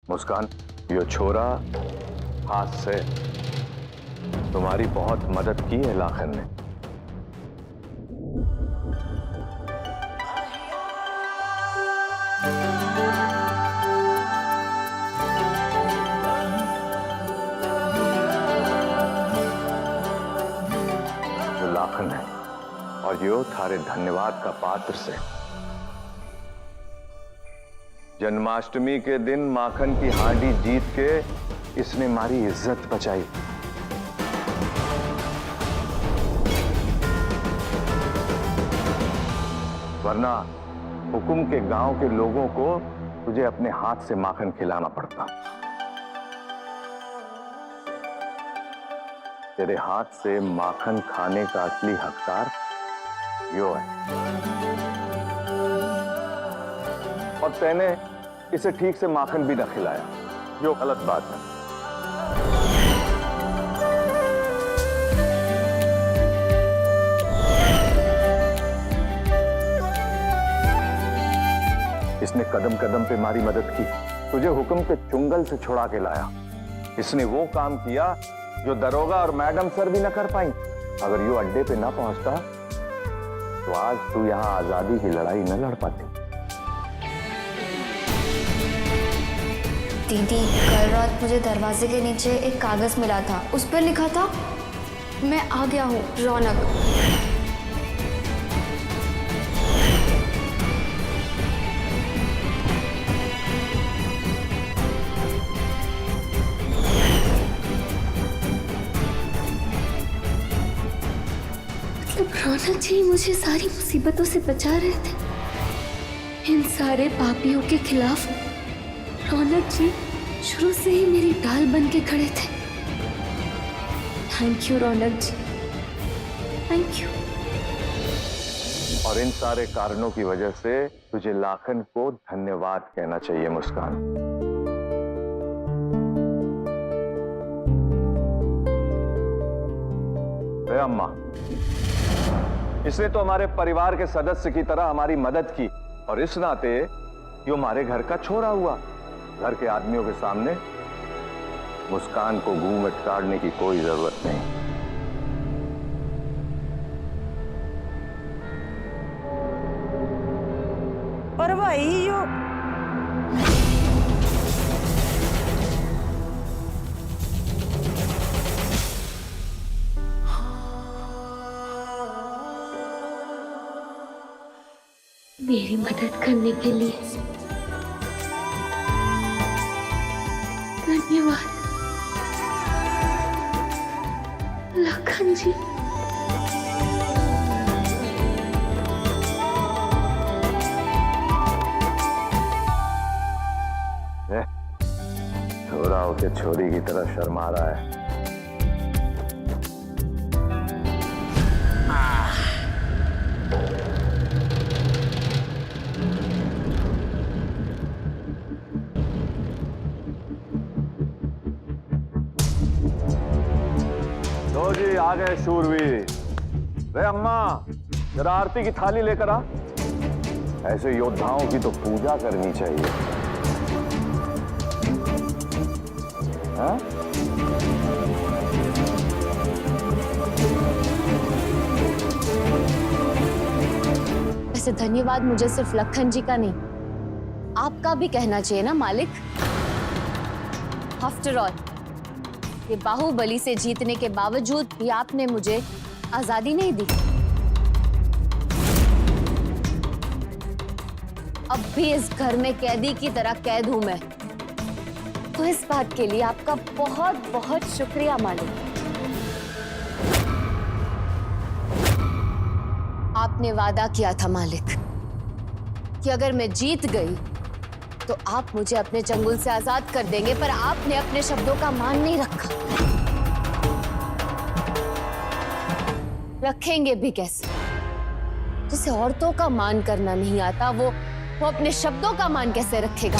मुस्कान, यो छोरा हाथ से तुम्हारी बहुत मदद की है लाखन ने। जो लाखन है और यो थारे धन्यवाद का पात्र से। जन्माष्टमी के दिन माखन की हांडी जीत के इसने हमारी इज्जत बचाई। वरना हुकुम के गांव के लोगों को तुझे अपने हाथ से माखन खिलाना पड़ता। तेरे हाथ से माखन खाने का असली हकदार यो है, और तैने इसे ठीक से माखन भी न खिलाया, जो गलत बात है। इसने कदम कदम पे हमारी मदद की, तुझे हुक्म के चुंगल से छुड़ा के लाया। इसने वो काम किया जो दरोगा और मैडम सर भी न कर पाई। अगर यो अड्डे पे ना पहुंचता तो आज तू यहां आजादी की लड़ाई न लड़ पाती। दीदी, कल रात मुझे दरवाजे के नीचे एक कागज मिला था, उस पर लिखा था, मैं आ गया हूँ रौनक। रौनक जी मुझे सारी मुसीबतों से बचा रहे थे। इन सारे पापियों के खिलाफ रौनक जी शुरू से ही मेरी ढाल बन के खड़े थे। Thank you Raunak ji, thank you. और इन सारे कारणों की वजह से तुझे लाखन को धन्यवाद कहना चाहिए मुस्कान। अम्मा, इसने तो हमारे परिवार के सदस्य की तरह हमारी मदद की, और इस नाते यो हमारे घर का छोरा हुआ। घर के आदमियों के सामने मुस्कान को घूंघट काटने की कोई जरूरत नहीं। पर भाई यो मेरी मदद करने के लिए धन्यवाद लखन जी। छोरा होके छोरी की तरह शर्मा रहा है। तो जी आ गए शूरवीर। रे अम्मा, जरा आरती की थाली लेकर आ। ऐसे योद्धाओं की तो पूजा करनी चाहिए। हाँ? वैसे धन्यवाद मुझे सिर्फ लखन जी का नहीं, आपका भी कहना चाहिए ना मालिक। आफ्टर ऑल, ये बाहुबली से जीतने के बावजूद भी आपने मुझे आजादी नहीं दी। अब भी इस घर में कैदी की तरह कैद हूं मैं, तो इस बात के लिए आपका बहुत बहुत शुक्रिया मालिक। आपने वादा किया था मालिक कि अगर मैं जीत गई तो आप मुझे अपने चंगुल से आजाद कर देंगे, पर आपने अपने शब्दों का मान नहीं रखा। रखेंगे भी कैसे? जिसे औरतों का मान करना नहीं आता वो अपने शब्दों का मान कैसे रखेगा?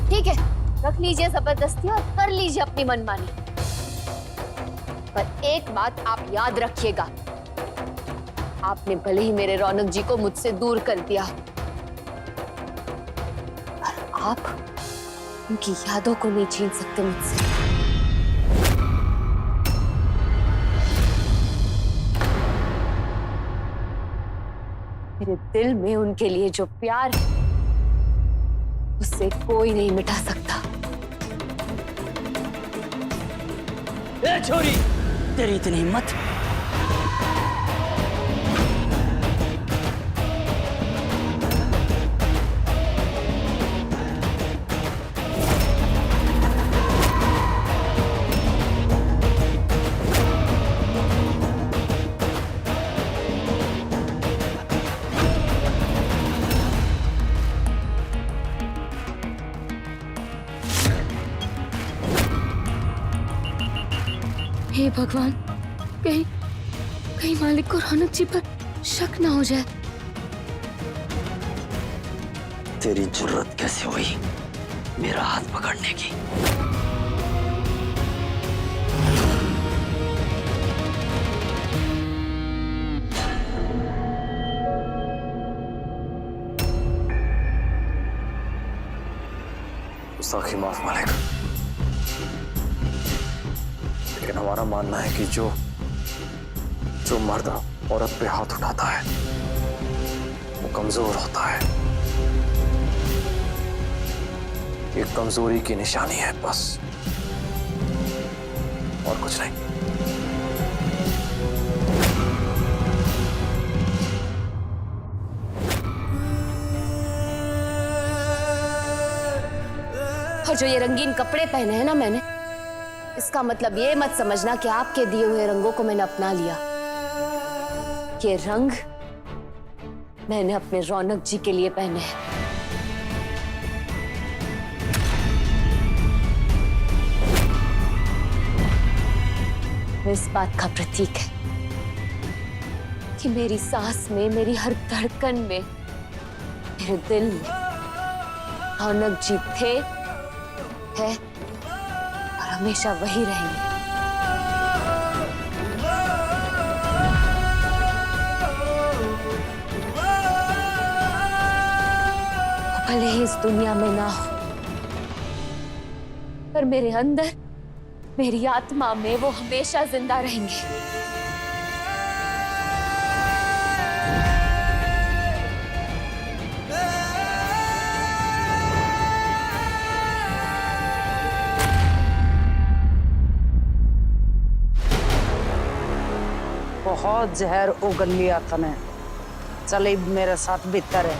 ठीक है, रख लीजिए जबरदस्ती और कर लीजिए अपनी मनमानी, पर एक बात आप याद रखिएगा, आपने भले ही मेरे रौनक जी को मुझसे दूर कर दिया, आप उनकी यादों को नहीं छीन सकते मुझसे। मेरे दिल में उनके लिए जो प्यार है उससे कोई नहीं मिटा सकता। ए छोरी, तेरी इतनी हिम्मत! हे भगवान, कहीं कहीं मालिक को रौनक जी पर शक ना हो जाए। तेरी जुर्रत कैसे हुई मेरा हाथ पकड़ने की? गुस्ताखी माफ मालिक, लेकिन हमारा मानना है कि जो मर्द औरत पे हाथ उठाता है वो कमजोर होता है। ये कमजोरी की निशानी है बस, और कुछ नहीं। और जो ये रंगीन कपड़े पहने हैं ना मैंने, इसका मतलब ये मत समझना कि आपके दिए हुए रंगों को मैंने अपना लिया। ये रंग मैंने अपने रौनक जी के लिए पहने हैं। वो इस बात का प्रतीक है कि मेरी सांस में, मेरी हर धड़कन में, मेरे दिल में रौनक जी थे, है और हमेशा वही रहेंगे। भले ही इस दुनिया में ना हो, पर मेरे अंदर, मेरी आत्मा में वो हमेशा जिंदा रहेंगे। बहुत जहर उगल लिया तने, चले मेरे साथ भीतर है।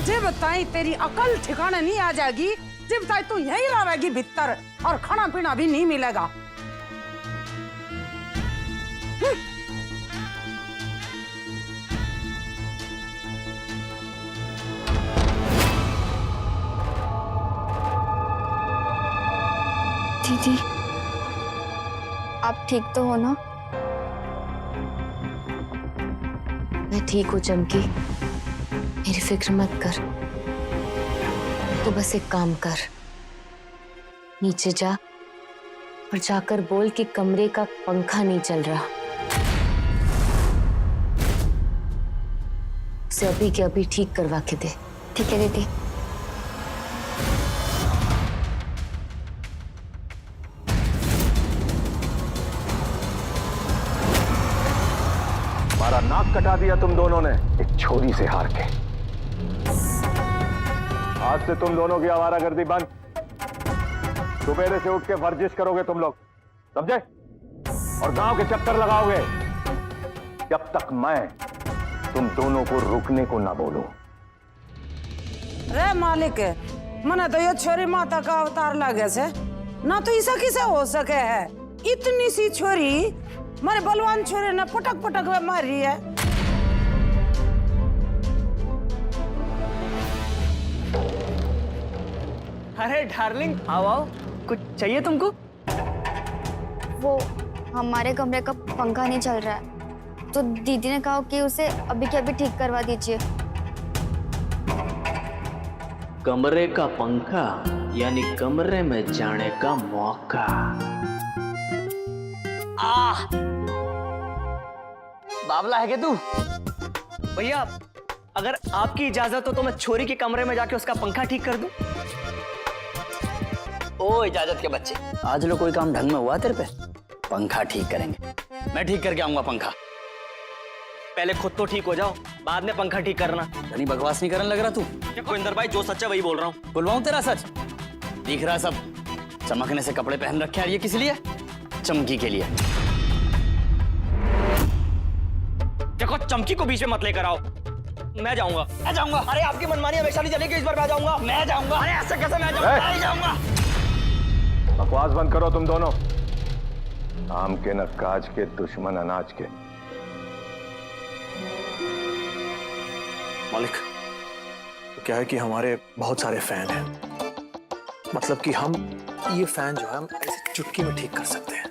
जब ताई तेरी अकल ठिकाने नहीं आ जाएगी, जब ताई तू यही रहेगी भीतर और खाना पीना भी नहीं मिलेगा। दीदी, आप ठीक तो हो ना? मैं ठीक हूँ चमकी, मेरी फिक्र मत कर। तो बस एक काम कर, नीचे जा और जाकर बोल कि कमरे का पंखा नहीं चल रहा, उसे अभी के अभी ठीक करवा के दे। ठीक है दीदी। हमारा नाक कटा दिया तुम दोनों ने एक छोरी से हार के। आज से तुम दोनों की आवारागर्दी बंद। सुबह से उठ के वर्जिश करोगे तुम लोग, समझे? और गांव के चक्कर लगाओगे जब तक मैं तुम दोनों को रुकने को ना बोलूं। रे मालिक, मने तो ये छोरी माता का अवतार लगे से ना, तो ऐसा किसे हो सके है? इतनी सी छोरी मारे बलवान छोरे ने पटक पटक में मारी है। अरे डार्लिंग, आओ आओ, कुछ चाहिए तुमको? वो हमारे कमरे का पंखा नहीं चल रहा है, तो दीदी ने कहा कि उसे अभी के अभी ठीक करवा दीजिए। कमरे का पंखा? यानी कमरे में जाने का मौका। बावला है क्या तू? भैया अगर आपकी इजाजत हो तो मैं छोरी के कमरे में जाके उसका पंखा ठीक कर दूं। ओ इजाजत के बच्चे, आज लो कोई काम ढंग में हुआ तेरे पे? पंखा ठीक करेंगे, मैं ठीक करके आऊंगा पंखा। पहले खुद तो ठीक हो जाओ, बाद में पंखा ठीक करना। धनी बकवास नहीं करने लग रहा तू? गोविंदर भाई जो सच्चा वही बोल रहा हूँ। बुलवाऊं तेरा सच? दिख रहा सब, चमकने से कपड़े पहन रखे हैं। ये किस लिए? चमकी के लिए। देखो चमकी को बीच में मत लेकर आओ, मैं जाऊंगा। मैं जाऊंगा। अरे आपकी मनमानी हमेशा नहीं चलेगी, इस बार मैं जाऊंगा। मैं जाऊंगा। अरे ऐसे कैसे मैं जाऊंगा? मैं जाऊंगा। बकवास बंद करो तुम दोनों। आम के न काज के, दुश्मन अनाज के। मालिक, तो क्या है कि हमारे बहुत सारे फैन हैं, मतलब कि हम ये फैन जो है हम ऐसे चुटकी में ठीक कर सकते हैं।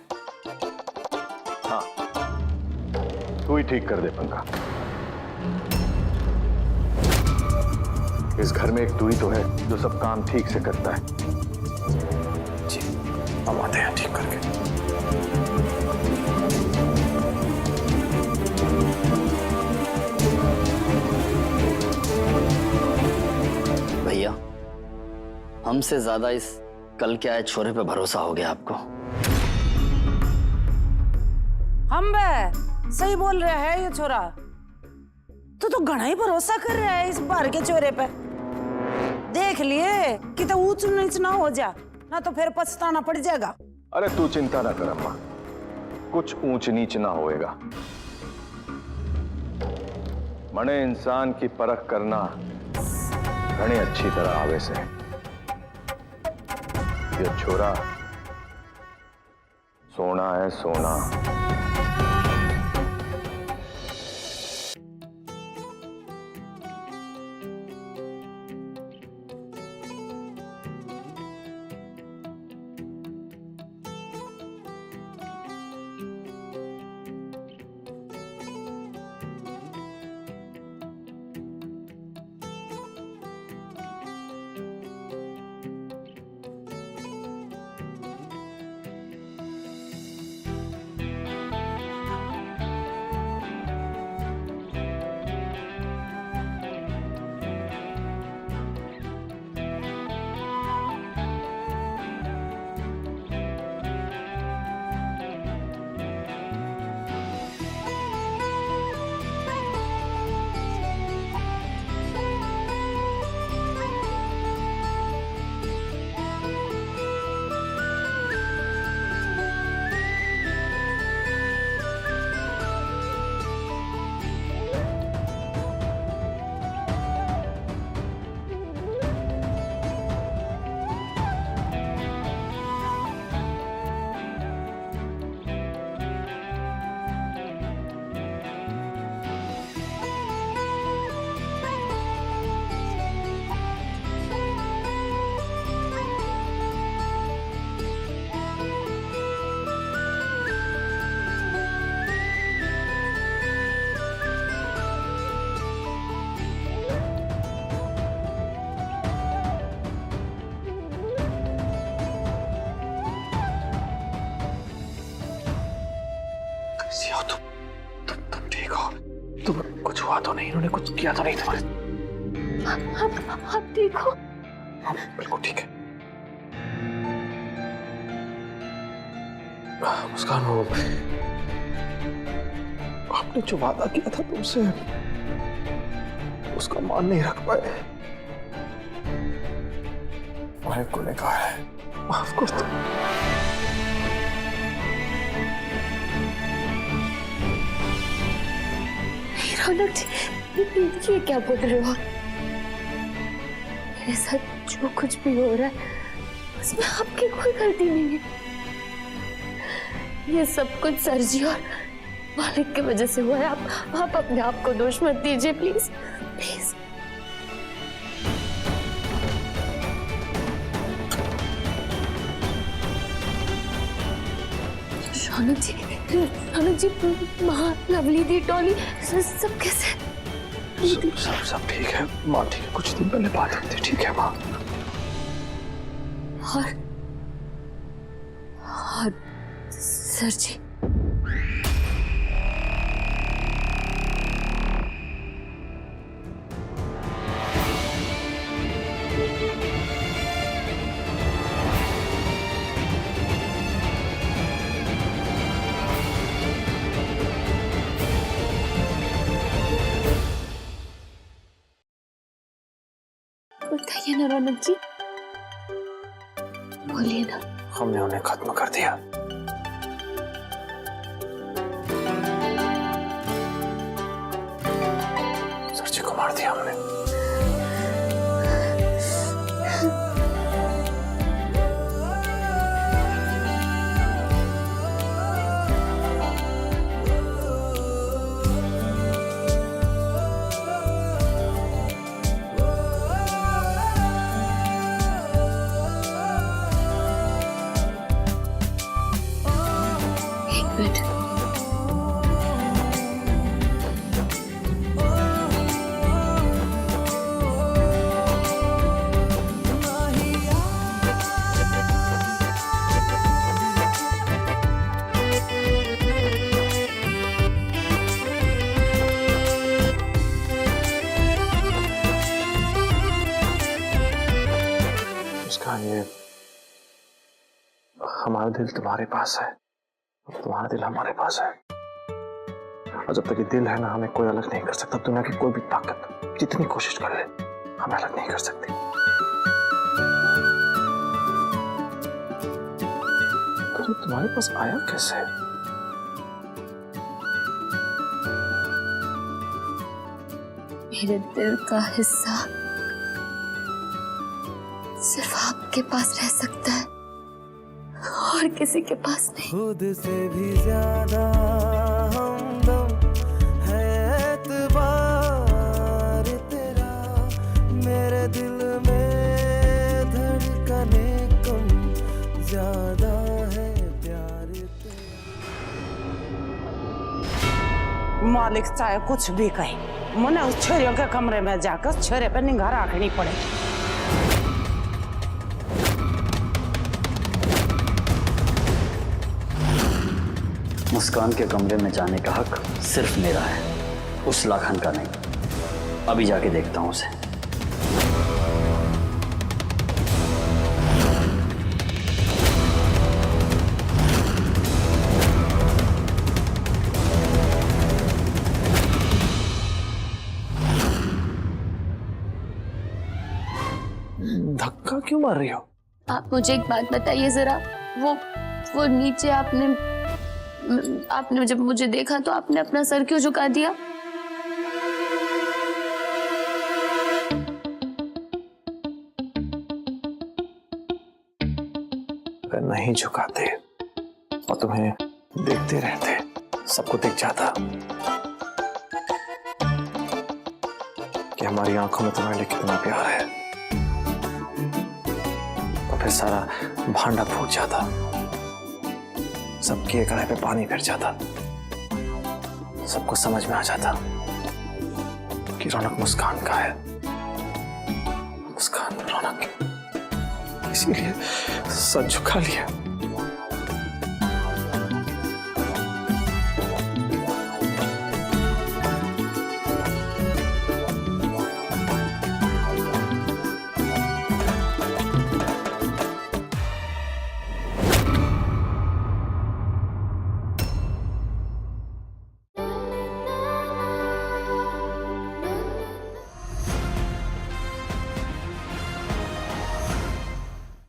हाँ, तू ही ठीक कर दे पंखा। इस घर में एक तू ही तो है जो सब काम ठीक से करता है। जी, हम आते हैं ठीक करके। भैया, हमसे ज्यादा इस कल के आए छोरे पे भरोसा हो गया आपको। हम बे सही बोल रहा है ये छोरा। तू तो घना ही भरोसा कर रहा है इस बार के छोरे पे। देख लिए कि तो ऊंच नीच ना हो जा, ना तो फिर पछताना पड़ जाएगा। अरे तू चिंता ना कर अम्मा, कुछ ऊंच नीच ना होएगा। मने इंसान की परख करना घनी अच्छी तरह आवे से। ये छोरा सोना है, सोना। कैसी हो तुम ठीक हो? तुम कुछ हुआ तो नहीं? इन्होंने कुछ किया तो नहीं तुम्हारे? आप ठीक हो? हाँ, बिल्कुल ठीक है। मुस्कान, वो आपने जो वादा किया था तुमसे, उसका मान नहीं रख पाए। मैं गुनहगार है, माफ कर दो। रौनक जी, ये क्या बोल रहे हो? मेरे साथ जो कुछ भी हो रहा है उसमें आपकी कोई गलती नहीं है। ये सब कुछ सर जी और मालिक की वजह से हुआ है। आप अपने आप को दोष मत दीजिए प्लीज प्लीज। रौनक जी, माँ, लवली दी, टॉली, सब कैसे? सब ठीक है माँ, ठीक है। कुछ दिन पहले बात हुई थी, ठीक है माँ? और सर जी, बताइए ना रौनक जी, बोलिए ना। हमने उन्हें खत्म कर दिया। सर जी को मार दिया हमने। एक मिनट, मुस्कान, ये हमारा दिल तुम्हारे पास है, तुम्हारा दिल हमारे पास है, और जब तक ये दिल है ना, हमें कोई अलग नहीं कर सकता। दुनिया की कोई भी ताकत जितनी कोशिश कर ले, हमें अलग नहीं कर सकती। तो ये तुम्हारे पास आया कैसे? मेरे दिल का हिस्सा सिर्फ आपके पास रह सकता है और किसी के पास नहीं। खुद से भी ज्यादा हमदम है एतबार तेरा, मेरे दिल में धड़कने कम ज्यादा है प्यार तेरा। मालिक चाहे कुछ भी कहे, मुझे उस छोरियों के कमरे में जाकर छोरे पर निगाह रखनी पड़ेगी। मुस्कान के कमरे में जाने का हक सिर्फ मेरा है, उस लाखन का नहीं। अभी जाके देखता हूं उसे। धक्का क्यों मार रही हो? आप मुझे एक बात बताइए जरा, वो नीचे आपने जब मुझे देखा तो आपने अपना सर क्यों झुका दिया? अगर नहीं झुकाते और तुम्हें देखते रहते, सबको दिख जाता कि हमारी आंखों में तुम्हारे लिए कितना प्यार है, तो फिर सारा भांडा फूट जाता, सबके कड़ाई पे पानी फिर जाता, सबको समझ में आ जाता कि रौनक मुस्कान का है, मुस्कान रौनक, इसीलिए सच झुका लिया।